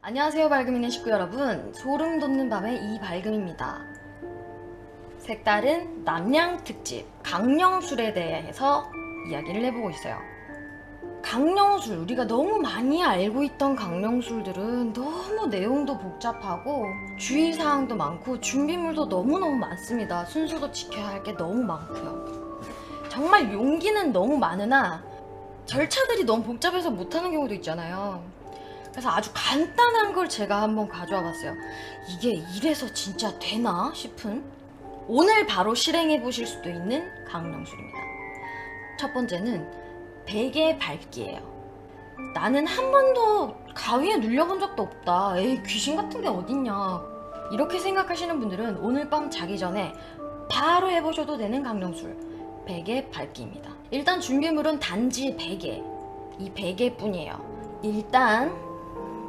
안녕하세요, 밝음이네 식구 여러분. 소름 돋는 밤의 이밝음입니다. 색다른 남양 특집 강령술에 대해서 이야기를 해보고 있어요. 강령술, 우리가 너무 많이 알고 있던 강령술들은 너무 내용도 복잡하고 주의사항도 많고 준비물도 너무너무 많습니다. 순서도 지켜야 할 게 너무 많고요. 정말 용기는 너무 많으나 절차들이 너무 복잡해서 못하는 경우도 있잖아요. 그래서 아주 간단한 걸 제가 한번 가져와 봤어요. 이게 이래서 진짜 되나 싶은, 오늘 바로 실행해 보실 수도 있는 강령술입니다. 첫 번째는 베개 밟기예요. 나는 한 번도 가위에 눌려본 적도 없다. 에이, 귀신 같은 게 어딨냐. 이렇게 생각하시는 분들은 오늘 밤 자기 전에 바로 해보셔도 되는 강령술, 베개 밟기입니다. 일단 준비물은 단지 베개, 이 베개뿐이에요. 일단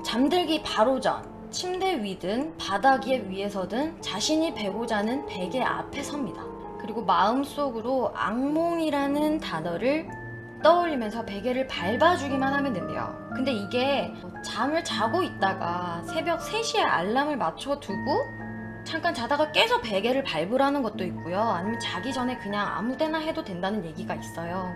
잠들기 바로 전 침대 위든 바닥 위에서든 자신이 베고자 하는 베개 앞에 섭니다. 그리고 마음속으로 악몽이라는 단어를 떠올리면서 베개를 밟아주기만 하면 된대요. 근데 이게 잠을 자고 있다가 새벽 3시에 알람을 맞춰두고 잠깐 자다가 깨서 베개를 밟으라는 것도 있고요. 아니면 자기 전에 그냥 아무 데나 해도 된다는 얘기가 있어요.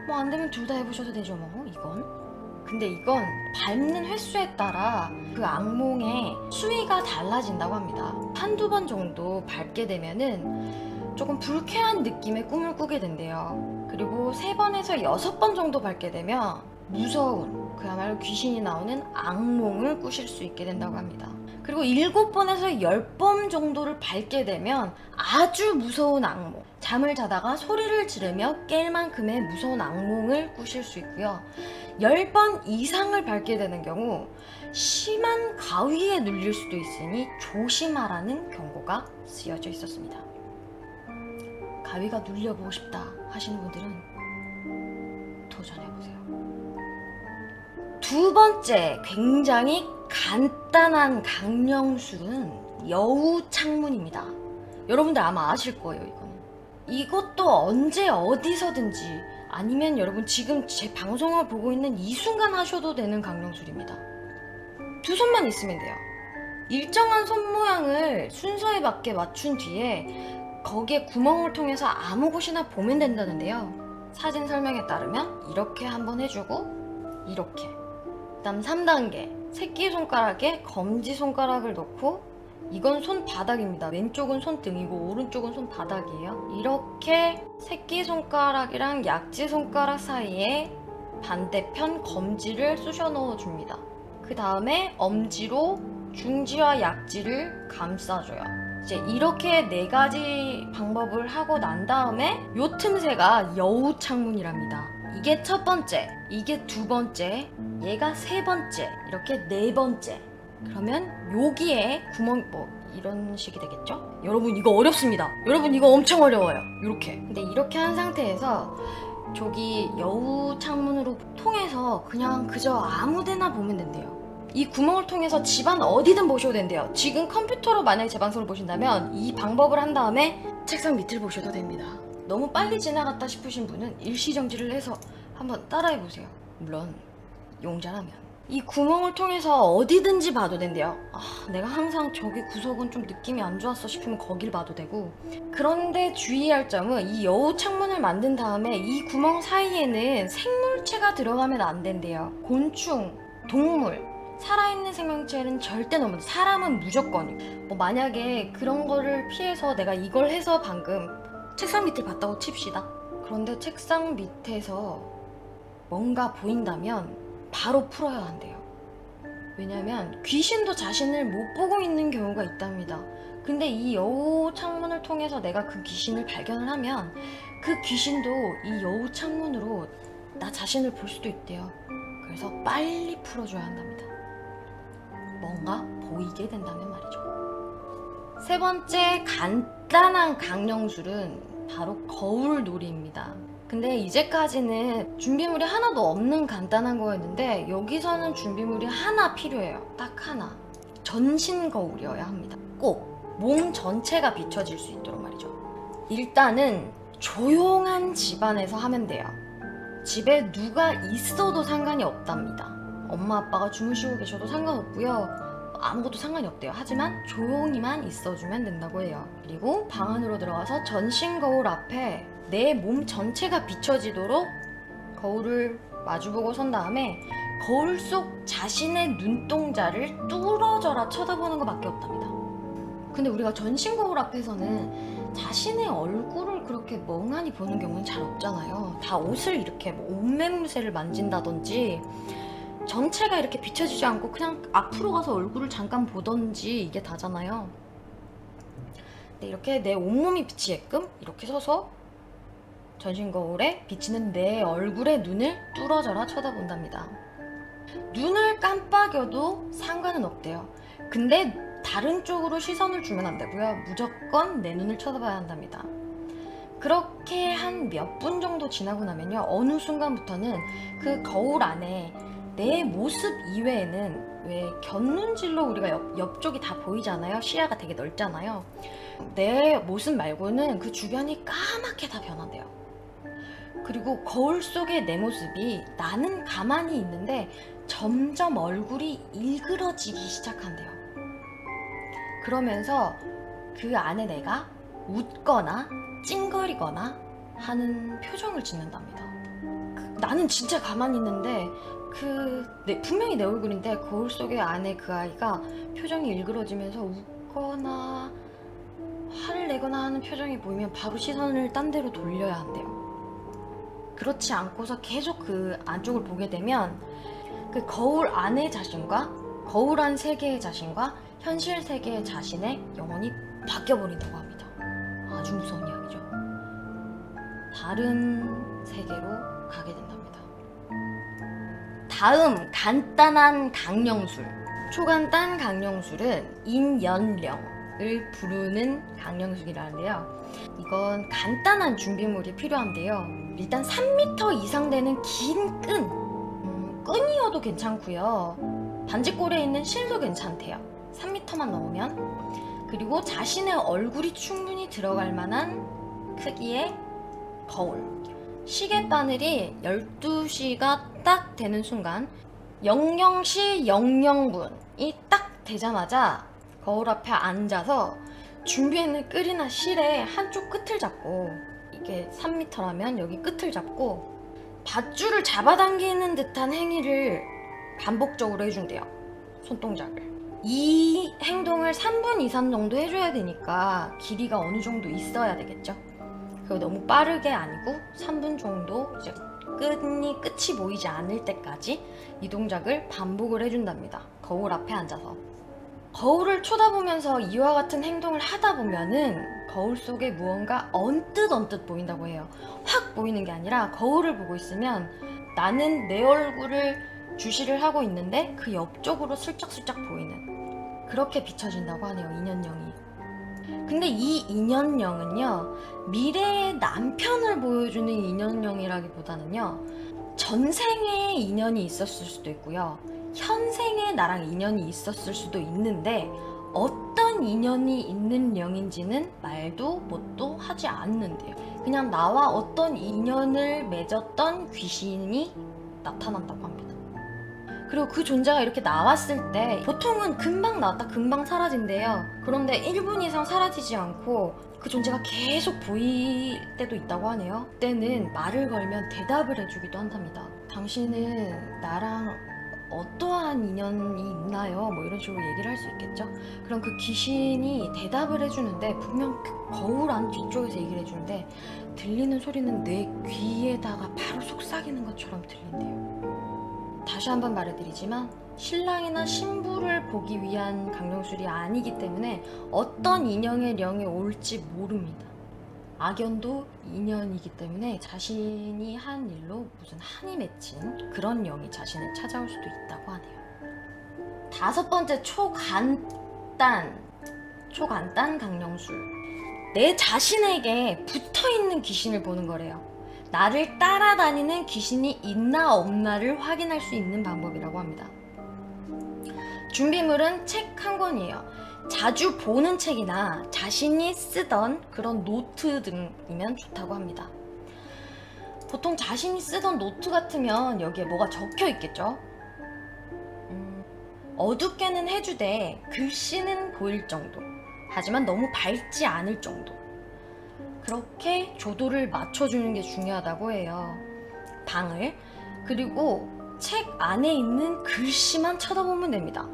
뭐 안 되면 둘 다 해보셔도 되죠 뭐, 이건. 근데 이건 밟는 횟수에 따라 그 악몽의 수위가 달라진다고 합니다. 한두 번 정도 밟게 되면은 조금 불쾌한 느낌의 꿈을 꾸게 된대요. 그리고 3번에서 6번 정도 밟게 되면 무서운, 그야말로 귀신이 나오는 악몽을 꾸실 수 있게 된다고 합니다. 그리고 7번에서 10번 정도를 밟게 되면 아주 무서운 악몽, 잠을 자다가 소리를 지르며 깰 만큼의 무서운 악몽을 꾸실 수 있고요. 10번 이상을 밟게 되는 경우 심한 가위에 눌릴 수도 있으니 조심하라는 경고가 쓰여져 있었습니다. 가위가 눌려보고 싶다 하시는 분들은 도전해보세요. 두 번째 굉장히 간단한 강령술은 여우 창문입니다. 여러분들 아마 아실 거예요. 이것도 언제 어디서든지, 아니면 여러분 지금 제 방송을 보고 있는 이 순간 하셔도 되는 강령술입니다. 두 손만 있으면 돼요. 일정한 손 모양을 순서에 맞게 맞춘 뒤에 거기에 구멍을 통해서 아무 곳이나 보면 된다는데요. 사진 설명에 따르면 이렇게 한번 해주고 이렇게, 그 다음 3단계 새끼손가락에 검지손가락을 넣고, 이건 손바닥입니다. 왼쪽은 손등이고 오른쪽은 손바닥이에요. 이렇게 새끼손가락이랑 약지손가락 사이에 반대편 검지를 쑤셔 넣어줍니다. 그 다음에 엄지로 중지와 약지를 감싸줘요. 이제 이렇게 4가지 방법을 하고 난 다음에 요 틈새가 여우창문이랍니다. 이게 첫 번째, 이게 두 번째, 얘가 세 번째, 이렇게 4번째. 그러면 여기에 구멍, 이런 식이 되겠죠? 여러분 이거 어렵습니다. 여러분 이거 엄청 어려워요. 이렇게. 근데 이렇게 한 상태에서 저기 여우 창문으로 통해서 그냥 그저 아무 데나 보면 된대요. 이 구멍을 통해서 집안 어디든 보셔도 된대요. 지금 컴퓨터로 만약에 제 방송을 보신다면 이 방법을 한 다음에 책상 밑을 보셔도 됩니다. 너무 빨리 지나갔다 싶으신 분은 일시정지를 해서 한번 따라해보세요. 물론 용자라면. 이 구멍을 통해서 어디든지 봐도 된대요. 내가 항상 저기 구석은 좀 느낌이 안 좋았어 싶으면 거길 봐도 되고. 그런데 주의할 점은 이 여우 창문을 만든 다음에 이 구멍 사이에는 생물체가 들어가면 안 된대요. 곤충, 동물, 살아있는 생명체는 절대 넣으면, 사람은 무조건. 만약에 그런 거를 피해서 내가 이걸 해서 방금 책상 밑을 봤다고 칩시다. 그런데 책상 밑에서 뭔가 보인다면 바로 풀어야 한대요. 왜냐면 귀신도 자신을 못 보고 있는 경우가 있답니다. 근데 이 여우 창문을 통해서 내가 그 귀신을 발견을 하면 그 귀신도 이 여우 창문으로 나 자신을 볼 수도 있대요. 그래서 빨리 풀어줘야 한답니다. 뭔가 보이게 된다면 말이죠. 세 번째 간단한 강령술은 바로 거울놀이입니다. 근데 이제까지는 준비물이 하나도 없는 간단한 거였는데 여기서는 준비물이 하나 필요해요. 딱 하나. 전신 거울이어야 합니다. 꼭 몸 전체가 비춰질 수 있도록 말이죠. 일단은 조용한 집안에서 하면 돼요. 집에 누가 있어도 상관이 없답니다. 엄마 아빠가 주무시고 계셔도 상관없고요. 아무것도 상관이 없대요. 하지만 조용히만 있어주면 된다고 해요. 그리고 방 안으로 들어가서 전신 거울 앞에 내 몸 전체가 비춰지도록 거울을 마주보고 선 다음에 거울 속 자신의 눈동자를 뚫어져라 쳐다보는 것밖에 없답니다. 근데 우리가 전신 거울 앞에서는 자신의 얼굴을 그렇게 멍하니 보는 경우는 잘 없잖아요. 다 옷을 이렇게 뭐 옷매무새를 만진다든지 전체가 이렇게 비춰지지 않고 그냥 앞으로 가서 얼굴을 잠깐 보던지 이게 다잖아요. 근데 이렇게 내 온몸이 비치게끔 이렇게 서서 전신 거울에 비치는 내 얼굴에 눈을 뚫어져라 쳐다본답니다. 눈을 깜빡여도 상관은 없대요. 근데 다른 쪽으로 시선을 주면 안 되고요. 무조건 내 눈을 쳐다봐야 한답니다. 그렇게 한 몇 분 정도 지나고 나면요, 어느 순간부터는 그 거울 안에 내 모습 이외에는 왜 곁눈질로 우리가 옆쪽이 다 보이잖아요. 시야가 되게 넓잖아요. 내 모습 말고는 그 주변이 까맣게 다 변한대요. 그리고 거울 속의 내 모습이 나는 가만히 있는데 점점 얼굴이 일그러지기 시작한대요. 그러면서 그 안에 내가 웃거나 찡거리거나 하는 표정을 짓는답니다. 나는 진짜 가만히 있는데 분명히 내 얼굴인데 거울 속의 안에 그 아이가 표정이 일그러지면서 웃거나 화를 내거나 하는 표정이 보이면 바로 시선을 딴 데로 돌려야 한대요. 그렇지 않고서 계속 그 안쪽을 보게 되면 그 거울 안의 자신과 거울 안 세계의 자신과 현실 세계의 자신의 영혼이 바뀌어버린다고 합니다. 아주 무서운 이야기죠. 다른 세계로 가게 된답니다. 다음 간단한 강령술. 초간단 강령술은 인연령을 부르는 강령술이라는데요. 이건 간단한 준비물이 필요한데요. 일단 3m 이상 되는 긴 끈이어도 괜찮고요. 반지꼬리에 있는 실도 괜찮대요. 3m만 넘으면. 그리고 자신의 얼굴이 충분히 들어갈 만한 크기의 거울. 시계바늘이 12시가 딱 되는 순간 00시 00분이 딱 되자마자 거울 앞에 앉아서 준비해놓은 끌이나 실의 한쪽 끝을 잡고, 이게 3m라면 여기 끝을 잡고 밧줄을 잡아당기는 듯한 행위를 반복적으로 해준대요. 손동작을. 이 행동을 3분 이상 정도 해줘야 되니까 길이가 어느 정도 있어야 되겠죠. 그리고 너무 빠르게 아니고 3분 정도 이제 끝이 보이지 않을 때까지 이 동작을 반복을 해준답니다. 거울 앞에 앉아서. 거울을 쳐다보면서 이와 같은 행동을 하다 보면은 거울 속에 무언가 언뜻 보인다고 해요. 확 보이는 게 아니라 거울을 보고 있으면 나는 내 얼굴을 주시를 하고 있는데 그 옆쪽으로 슬쩍슬쩍 보이는, 그렇게 비춰진다고 하네요. 인연령이. 근데 이 인연령은요, 미래의 남편을 보여주는 인연령이라기보다는요, 전생에 인연이 있었을 수도 있고요, 현생에 나랑 인연이 있었을 수도 있는데 어떤 인연이 있는 령인지는 말도 뭣도 하지 않는데요. 그냥 나와 어떤 인연을 맺었던 귀신이 나타난다고 합니다. 그리고 그 존재가 이렇게 나왔을 때 보통은 금방 나왔다 금방 사라진대요. 그런데 1분 이상 사라지지 않고 그 존재가 계속 보일 때도 있다고 하네요. 그때는 말을 걸면 대답을 해주기도 한답니다. 당신은 나랑 어떠한 인연이 있나요? 뭐 이런 식으로 얘기를 할 수 있겠죠. 그럼 그 귀신이 대답을 해주는데 분명 거울 안 뒤쪽에서 얘기를 해주는데 들리는 소리는 내 귀에다가 바로 속삭이는 것처럼 들린대요. 다시 한번 말해드리지만 신랑이나 신부를 보기 위한 강령술이 아니기 때문에 어떤 인연의 령이 올지 모릅니다. 악연도 인연이기 때문에 자신이 한 일로 무슨 한이 맺힌 그런 영이 자신을 찾아올 수도 있다고 하네요. 5번째, 초간단 강령술. 내 자신에게 붙어있는 귀신을 보는 거래요. 나를 따라다니는 귀신이 있나 없나를 확인할 수 있는 방법이라고 합니다. 준비물은 책 한 권이에요. 자주 보는 책이나 자신이 쓰던 그런 노트 등이면 좋다고 합니다. 보통 자신이 쓰던 노트 같으면 여기에 뭐가 적혀 있겠죠? 어둡게는 해주되 글씨는 보일 정도. 하지만 너무 밝지 않을 정도. 그렇게 조도를 맞춰주는 게 중요하다고 해요. 방을. 그리고 책 안에 있는 글씨만 쳐다보면 됩니다.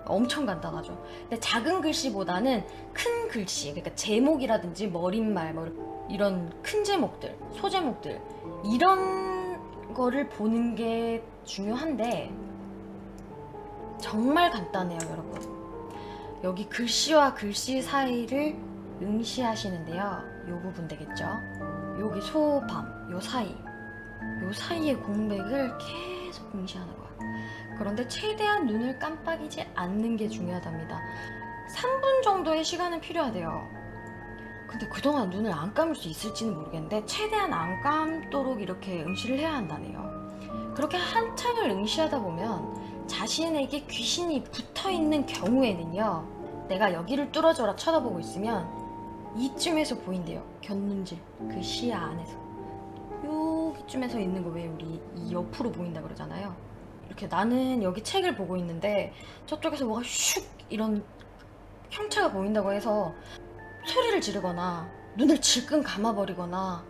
엄청 간단하죠. 근데 작은 글씨보다는 큰 글씨, 그러니까 제목이라든지 머릿말, 뭐 이런 큰 제목들, 소제목들, 이런 거를 보는 게 중요한데 정말 간단해요, 여러분. 여기 글씨와 글씨 사이를 응시하시는데요. 요 부분 되겠죠? 여기 소밤, 요 사이의 공백을 계속 응시하는 거야. 그런데 최대한 눈을 깜빡이지 않는 게 중요하답니다. 3분 정도의 시간은 필요하대요. 근데 그동안 눈을 안 감을 수 있을지는 모르겠는데 최대한 안 감도록 이렇게 응시를 해야 한다네요. 그렇게 한참을 응시하다 보면 자신에게 귀신이 붙어있는 경우에는요, 내가 여기를 뚫어져라 쳐다보고 있으면 이쯤에서 보인대요. 곁눈질, 그 시야 안에서. 여기쯤에서 있는 거 왜 우리 이 옆으로 보인다 그러잖아요. 이렇게 나는 여기 책을 보고 있는데 저쪽에서 뭐가 슉 이런 형체가 보인다고 해서 소리를 지르거나 눈을 질끈 감아버리거나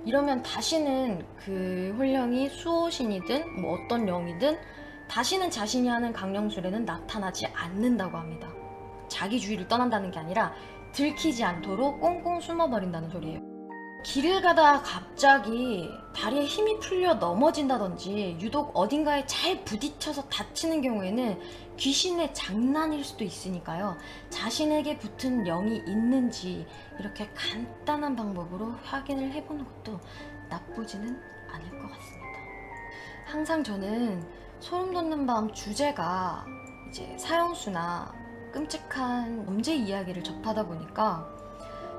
이러면 다시는 그 홀령이 수호신이든 뭐 어떤 영이든 다시는 자신이 하는 강령술에는 나타나지 않는다고 합니다. 자기 주위를 떠난다는 게 아니라 들키지 않도록 꽁꽁 숨어버린다는 소리예요. 길을 가다가 갑자기 다리에 힘이 풀려 넘어진다든지 유독 어딘가에 잘 부딪혀서 다치는 경우에는 귀신의 장난일 수도 있으니까요. 자신에게 붙은 영이 있는지 이렇게 간단한 방법으로 확인을 해보는 것도 나쁘지는 않을 것 같습니다. 항상 저는 소름 돋는 밤 주제가 이제 사형수나 끔찍한 범죄 이야기를 접하다 보니까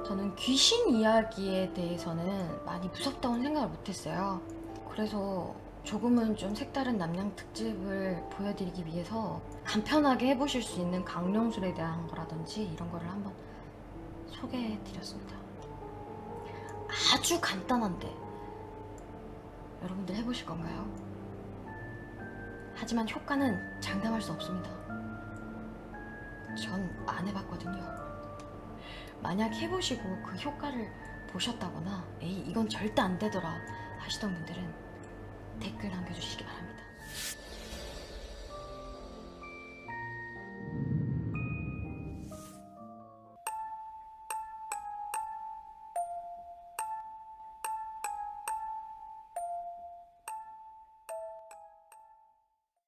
저는 귀신 이야기에 대해서는 많이 무섭다고는 생각을 못했어요. 그래서 조금은 좀 색다른 남양 특집을 보여드리기 위해서 간편하게 해보실 수 있는 강령술에 대한 거라든지 이런 거를 한번 소개해드렸습니다. 아주 간단한데 여러분들 해보실 건가요? 하지만 효과는 장담할 수 없습니다. 전 안 해봤거든요. 만약 해보시고 그 효과를 보셨다거나 에이 이건 절대 안 되더라 하시던 분들은 댓글 남겨주시기 바랍니다.